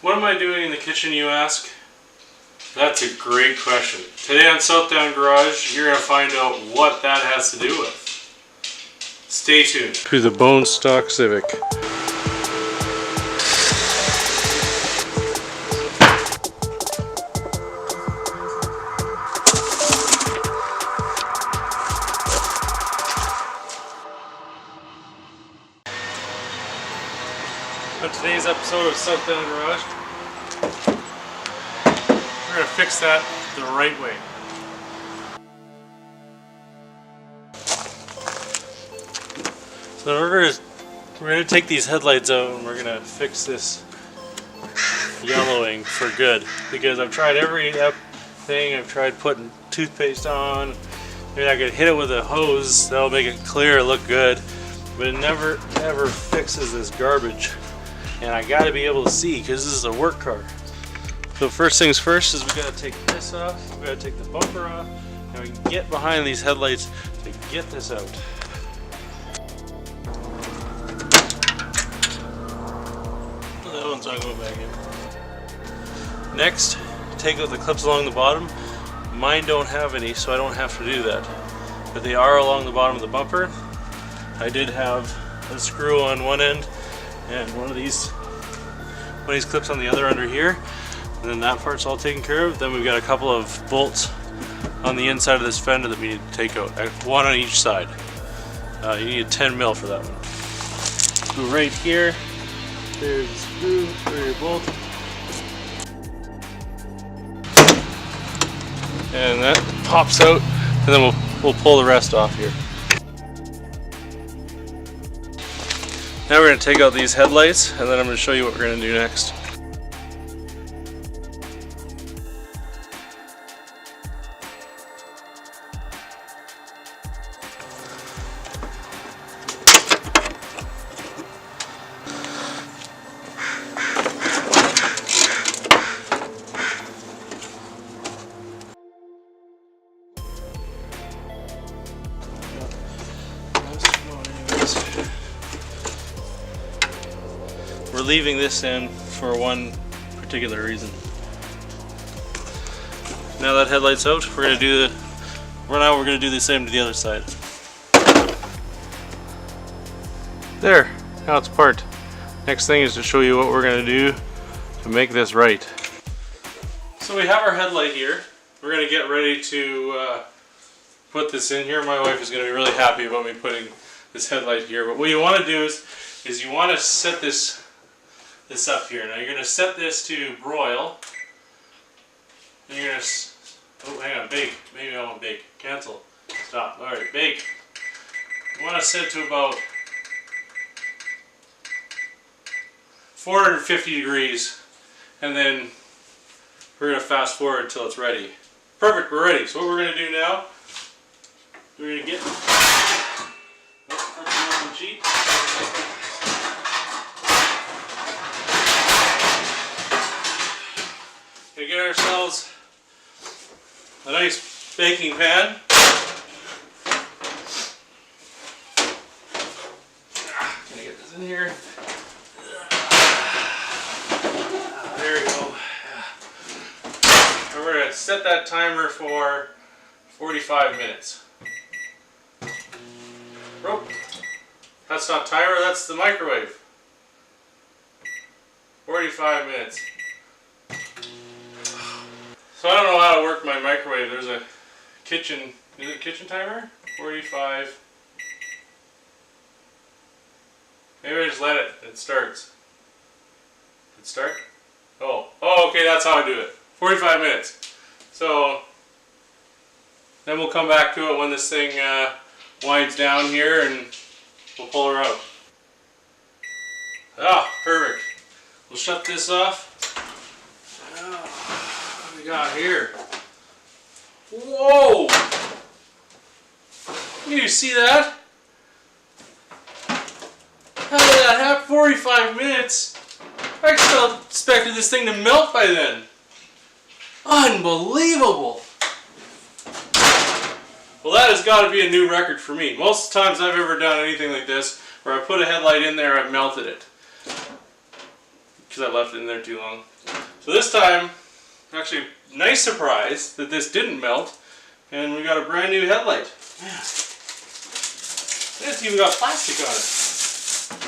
What am I doing in the kitchen, you ask? That's a great question. Today on Southdown Garage, you're going to find out what that has to do with. Stay tuned. To the bone stock Civic. On today's episode of Southdown Garage, we're going to fix that the right way. So we're going to take these headlights out and we're going to fix this yellowing for good. Because I've tried every thing. I've tried putting toothpaste on. Maybe I could hit it with a hose. That'll make it clear, look good. But it never ever fixes this garbage. And I got to be able to see because this is a work car. So first things first is we got to take this off. We got to take the bumper off. And we can get behind these headlights to get this out. That one's not going back in. Next, take out the clips along the bottom. Mine don't have any, so I don't have to do that. But they are along the bottom of the bumper. I did have a screw on one end and one of these clips on the other under here, and then that part's all taken care of. Then we've got a couple of bolts on the inside of this fender that we need to take out, one on each side. You need a 10 mil for that one. Go right here. There's the screw for your bolt, and that pops out, and then we'll pull the rest off here. Now we're going to take out these headlights, and then I'm going to show you what we're going to do next. We're leaving this in for one particular reason. Now that headlight's out, we're gonna do the same to the other side. There, now it's apart. Next thing is to show you what we're gonna do to make this right. So we have our headlight here. We're gonna get ready to put this in here. My wife is gonna be really happy about me putting this headlight here. But what you want to do is you want to set this up here. Now you're going to set this to broil. And you're going to, oh hang on, bake. Maybe I want bake. Cancel. Stop. Alright, bake. You want to set it to about 450 degrees. And then we're going to fast forward until it's ready. Perfect, we're ready. So what we're going to do now, we're going to get sheet. We get ourselves a nice baking pan. Gonna get this in here. There we go. And we're gonna set that timer for 45 minutes. Rope. That's not timer, that's the microwave. 45 minutes. So I don't know how to work my microwave. There's a kitchen, is it kitchen timer? 45. Maybe I just let it starts. Did it start? Oh, okay, that's how I do it. 45 minutes. So then we'll come back to it when this thing winds down here and we'll pull her out. Ah, perfect. We'll shut this off. What do we got here? Whoa! Can you see that? How did that happen? 45 minutes? I still expected this thing to melt by then. Unbelievable! Well, that has got to be a new record for me. Most times I've ever done anything like this, where I put a headlight in there, I've melted it. because I left it in there too long. So this time, actually, nice surprise that this didn't melt, and we got a brand new headlight. Man. It's even got plastic on it.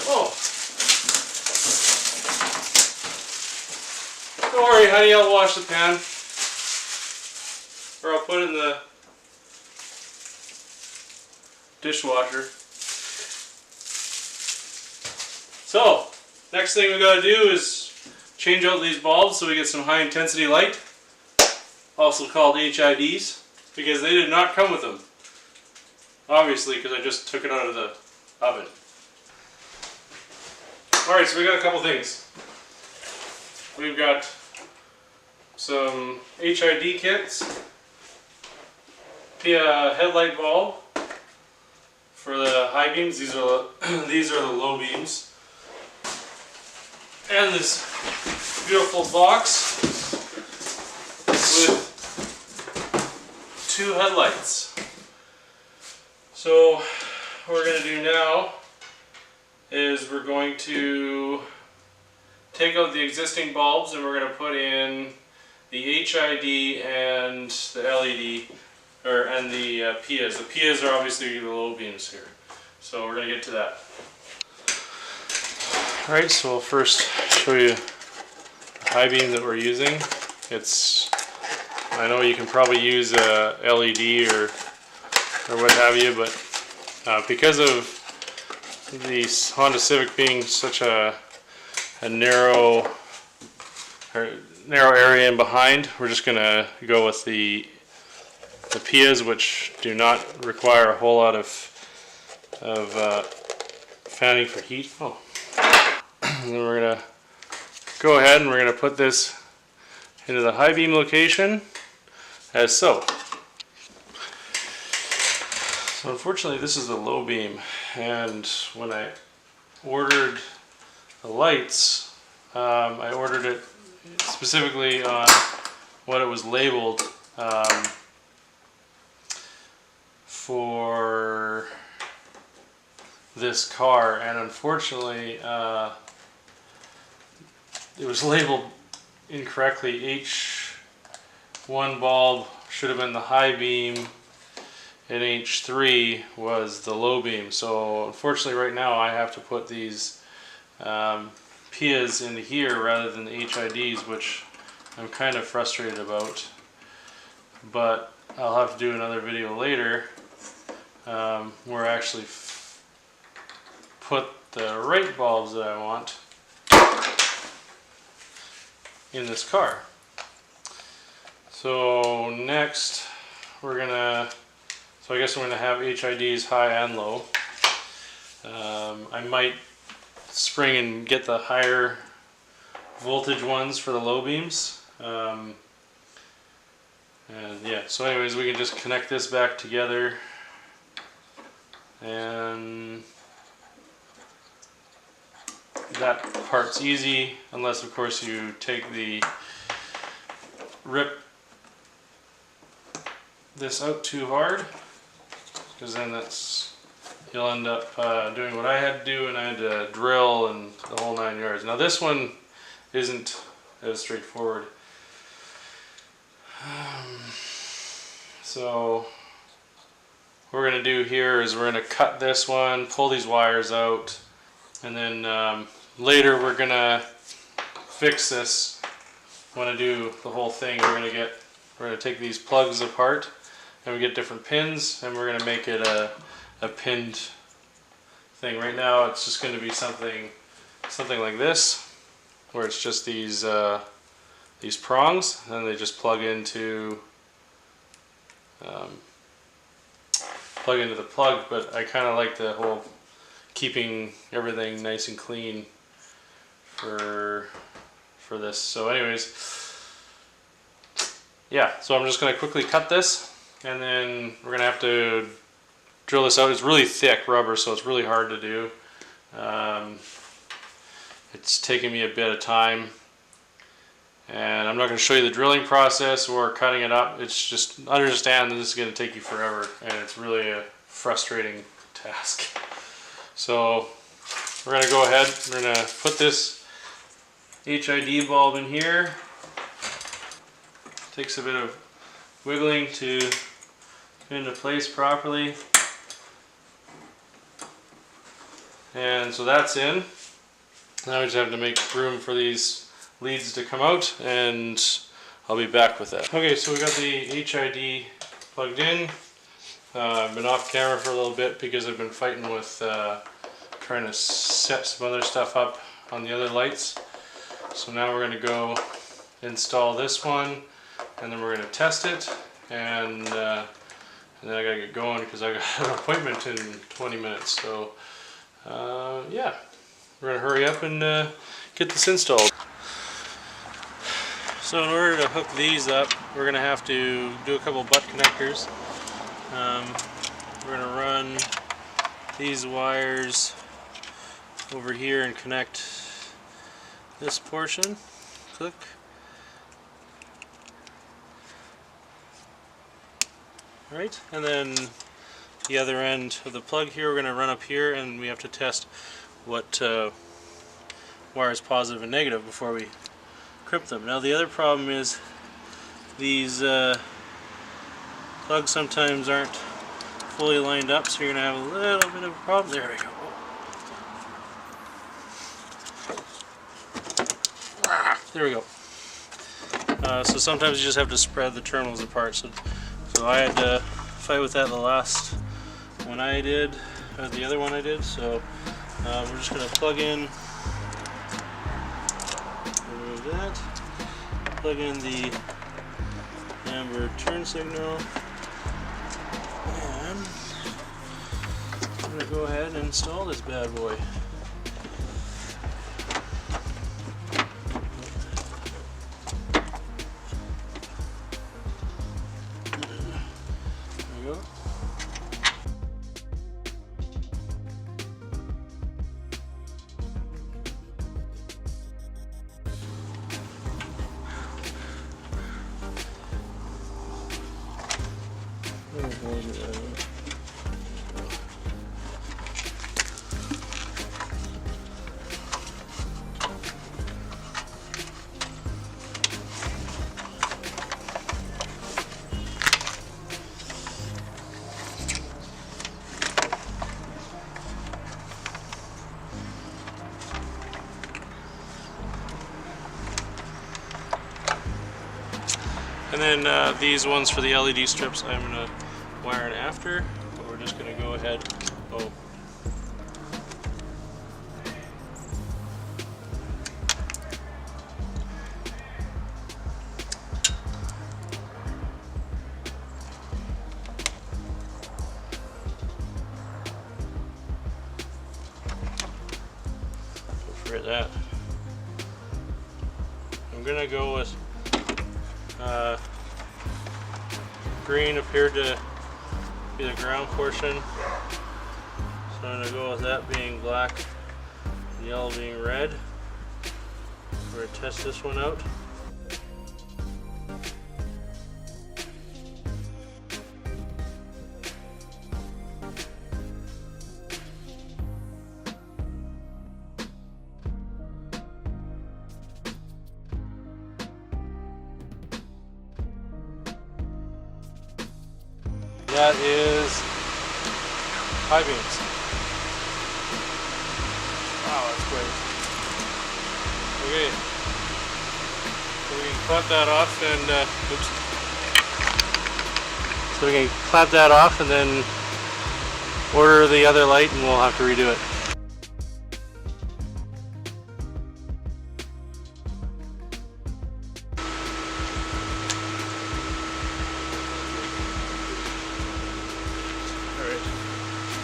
Oh. Don't worry, honey, I'll wash the pan. Or I'll put it in the dishwasher. So, next thing we gotta do is change out these bulbs so we get some high intensity light, also called HIDs, because they did not come with them. Obviously, because I just took it out of the oven. Alright, so we got a couple things. We've got some HID kits, Piaa headlight bulb for the high beams. These are the low beams, and this beautiful box with 2 headlights. So what we're going to do now is we're going to take out the existing bulbs and we're going to put in the HID and the LED, and the Piaas. The Piaas are obviously the low beams here. So we're going to get to that. Alright, so I'll first show you the high beam that we're using. I know you can probably use a LED or what have you, but because of the Honda Civic being such a narrow area in behind, we're just going to go with the Piaas, which do not require a whole lot of fanning for heat. Oh. And then we're going to go ahead and we're going to put this into the high beam location as so. So unfortunately this is the low beam, and when I ordered the lights, I ordered it specifically on what it was labeled for this car, and unfortunately it was labeled incorrectly. H1 bulb should have been the high beam and H3 was the low beam. So unfortunately right now I have to put these Piaas into here rather than the HIDs, which I'm kind of frustrated about, but I'll have to do another video later where I actually put the right bulbs that I want in this car. So next we're gonna, so I guess I'm gonna have HIDs high and low. I might spring and get the higher voltage ones for the low beams. And yeah, so anyways, we can just connect this back together, and that part's easy, unless of course you rip this out too hard, because then you'll end up doing what I had to do, and I had to drill and the whole 9 yards. Now this one isn't as straightforward. So what we're going to do here is we're going to cut this one, pull these wires out, and then later we're going to fix this. When I do the whole thing, we're going to take these plugs apart, and we get different pins, and we're going to make it a pinned thing. Right now it's just going to be something like this, where it's just these prongs, and they just plug into the plug. But I kind of like the whole keeping everything nice and clean for this. So anyways, yeah, so I'm just going to quickly cut this, and then we're going to have to drill this out. It's really thick rubber, so it's really hard to do. It's taken me a bit of time, and I'm not going to show you the drilling process or cutting it up. It's just understand that this is going to take you forever, and it's really a frustrating task. So we're going to go ahead, we're going to put this HID bulb in here. Takes a bit of wiggling to fit into place properly. And so that's in. Now we just have to make room for these leads to come out, and I'll be back with that. Okay, so we got the HID plugged in. I've been off camera for a little bit because I've been fighting with trying to set some other stuff up on the other lights. So now we're going to go install this one, and then we're going to test it, and then I got to get going because I got an appointment in 20 minutes. So yeah, we're going to hurry up and get this installed. So in order to hook these up, we're going to have to do a couple butt connectors. We're going to run these wires over here and connect this portion. Click. Alright, and then the other end of the plug here, we're going to run up here, and we have to test what wire is positive and negative before we crimp them. Now the other problem is these plugs sometimes aren't fully lined up, so you're going to have a little bit of a problem. There we go. There we go. So sometimes you just have to spread the terminals apart. So I had to fight with that the last one I did, or the other one I did. So we're just going to plug in, remove that, plug in the amber turn signal, and I'm going to go ahead and install this bad boy. And then these ones for the LED strips I'm going to wire in after, but we're just going to go ahead. Oh. Don't forget that. I'm going to go with green appeared to be the ground portion, so I'm going to go with that being black and yellow being red. We're going to test this one out. That is high beams. Wow, that's great. Okay, so we can clap that off and oops. So we can clap that off and then order the other light, and we'll have to redo it.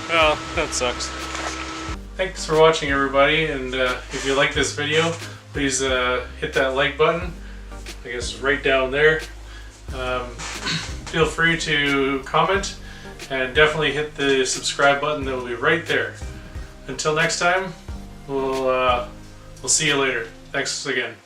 Well, that sucks. Thanks for watching, everybody, and if you like this video, please hit that like button. I guess right down there. Feel free to comment, and definitely hit the subscribe button that will be right there. Until next time, we'll see you later. Thanks again.